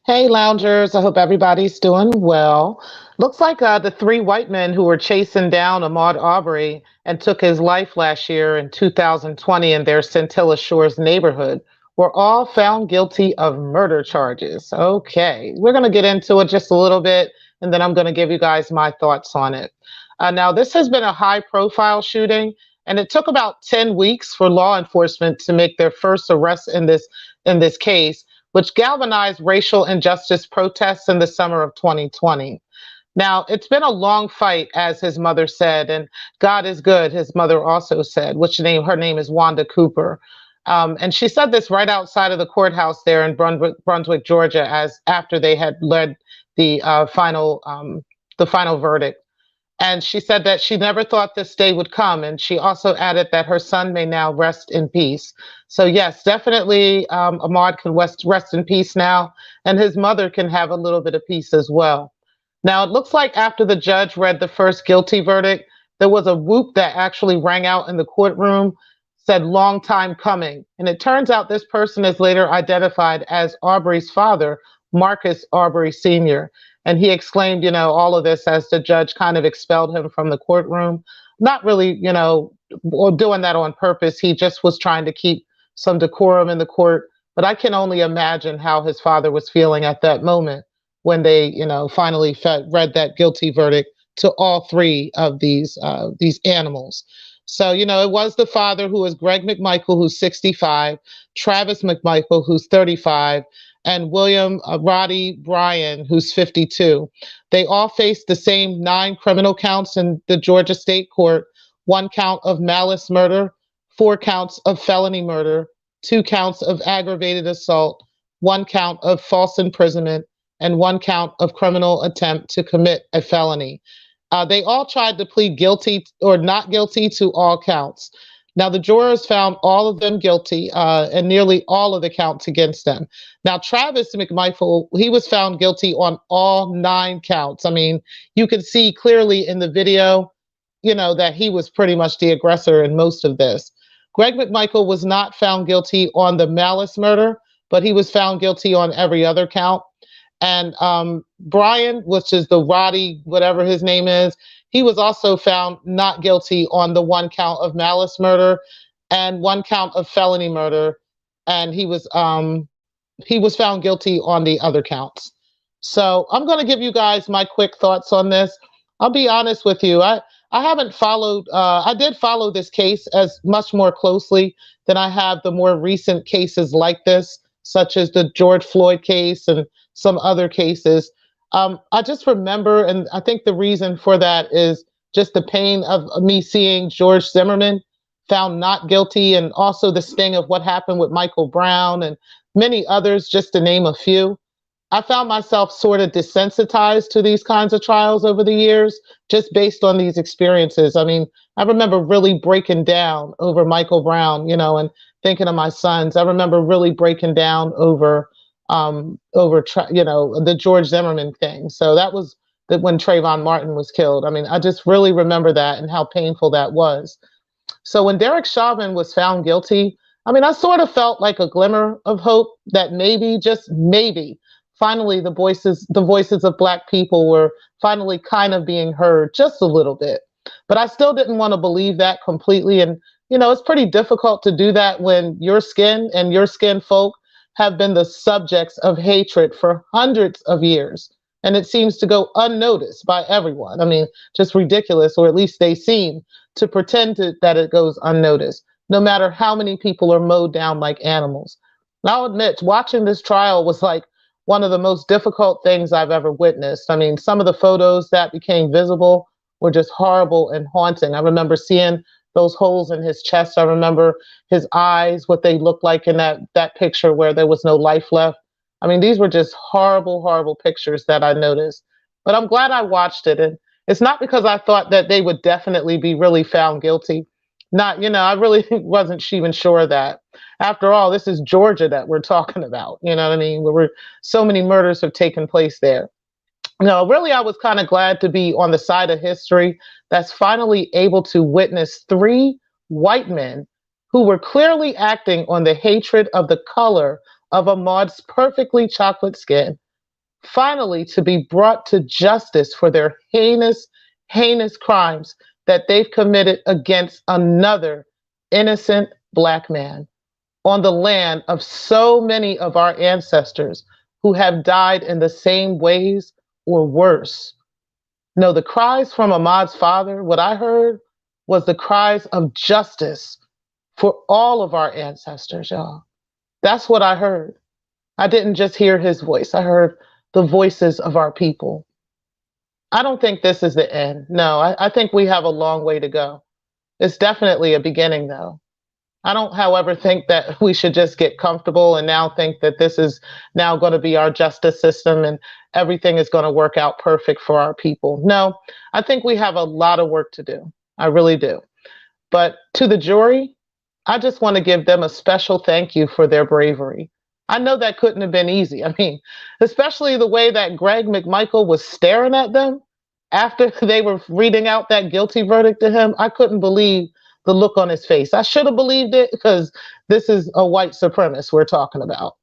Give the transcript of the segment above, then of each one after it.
Hey, loungers. I hope everybody's doing well. Looks like the three white men who were chasing down Ahmaud Arbery and took his life last year in 2020 in their Scintilla Shores neighborhood were all found guilty of murder charges. Okay, we're going to get into it just a little bit, and then I'm going to give you guys my thoughts on it. Now, this has been a high profile shooting, and it took about 10 weeks for law enforcement to make their first arrest in this case, which galvanized racial injustice protests in the summer of 2020. Now, it's been a long fight, as his mother said, and God is good, his mother also said, her name is Wanda Cooper. And she said this right outside of the courthouse there in Brunswick, Georgia, as after they had led the final verdict. And she said that she never thought this day would come. And she also added that her son may now rest in peace. So, yes, definitely Ahmaud can rest in peace now. And his mother can have a little bit of peace as well. Now, it looks like after the judge read the first guilty verdict, there was a whoop that actually rang out in the courtroom, said long time coming. And it turns out this person is later identified as Arbery's father, Marcus Arbery Sr. And he exclaimed, all of this as the judge kind of expelled him from the courtroom. Not really, or doing that on purpose. He just was trying to keep some decorum in the court. But I can only imagine how his father was feeling at that moment when they, finally read that guilty verdict to all three of these animals. So, it was the father, who is Greg McMichael, who's 65, Travis McMichael, who's 35, and William Roddy Bryan, who's 52. They all faced the same 9 criminal counts in the Georgia State Court: 1 count of malice murder, 4 counts of felony murder, 2 counts of aggravated assault, 1 count of false imprisonment, and 1 count of criminal attempt to commit a felony. They all tried to plead guilty or not guilty to all counts. Now, the jurors found all of them guilty and nearly all of the counts against them. Now, Travis McMichael, he was found guilty on all 9 counts. I mean, you could see clearly in the video, that he was pretty much the aggressor in most of this. Greg McMichael was not found guilty on the malice murder, but he was found guilty on every other count. And Brian, which is the Roddy, whatever his name is, he was also found not guilty on the 1 count of malice murder and 1 count of felony murder, and he was found guilty on the other counts. So I'm going to give you guys my quick thoughts on this. I'll be honest with you. I haven't followed. I did follow this case as much more closely than I have the more recent cases like this, such as the George Floyd case and some other cases. I just remember, and I think the reason for that is just the pain of me seeing George Zimmerman found not guilty, and also the sting of what happened with Michael Brown and many others, just to name a few. I found myself sort of desensitized to these kinds of trials over the years, just based on these experiences. I mean, I remember really breaking down over Michael Brown, and thinking of my sons. I remember really breaking down over the George Zimmerman thing. So that was when Trayvon Martin was killed. I mean, I just really remember that and how painful that was. So when Derek Chauvin was found guilty, I mean, I sort of felt like a glimmer of hope that maybe, just maybe, finally the voices of Black people were finally kind of being heard just a little bit. But I still didn't want to believe that completely. And, it's pretty difficult to do that when your skin and your skin folk have been the subjects of hatred for hundreds of years. And it seems to go unnoticed by everyone. I mean, just ridiculous, or at least they seem to pretend that it goes unnoticed, no matter how many people are mowed down like animals. And I'll admit, watching this trial was like one of the most difficult things I've ever witnessed. I mean, some of the photos that became visible were just horrible and haunting. I remember seeing those holes in his chest. I remember his eyes, what they looked like in that picture where there was no life left. I mean, these were just horrible, horrible pictures that I noticed. But I'm glad I watched it. And it's not because I thought that they would definitely be really found guilty. Not, I really wasn't even sure of that. After all, this is Georgia that we're talking about. You know what I mean? Where so many murders have taken place there. No, really, I was kind of glad to be on the side of history that's finally able to witness 3 white men who were clearly acting on the hatred of the color of Ahmaud's perfectly chocolate skin, finally to be brought to justice for their heinous, heinous crimes that they've committed against another innocent Black man on the land of so many of our ancestors who have died in the same ways or worse. No, the cries from Ahmaud's father, what I heard was the cries of justice for all of our ancestors, y'all. That's what I heard. I didn't just hear his voice, I heard the voices of our people. I don't think this is the end. No, I think we have a long way to go. It's definitely a beginning, though. I don't, however, think that we should just get comfortable and now think that this is now going to be our justice system and everything is going to work out perfect for our people. No, I think we have a lot of work to do. I really do. But to the jury, I just want to give them a special thank you for their bravery. I know that couldn't have been easy. I mean, especially the way that Greg McMichael was staring at them after they were reading out that guilty verdict to him. I couldn't believe the look on his face. I should have believed it because this is a white supremacist we're talking about.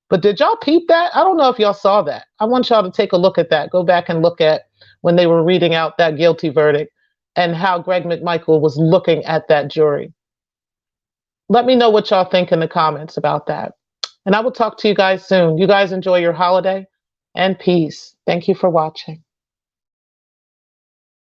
But did y'all peep that? I don't know if y'all saw that. I want y'all to take a look at that. Go back and look at when they were reading out that guilty verdict and how Greg McMichael was looking at that jury. Let me know what y'all think in the comments about that. And I will talk to you guys soon. You guys enjoy your holiday and peace. Thank you for watching.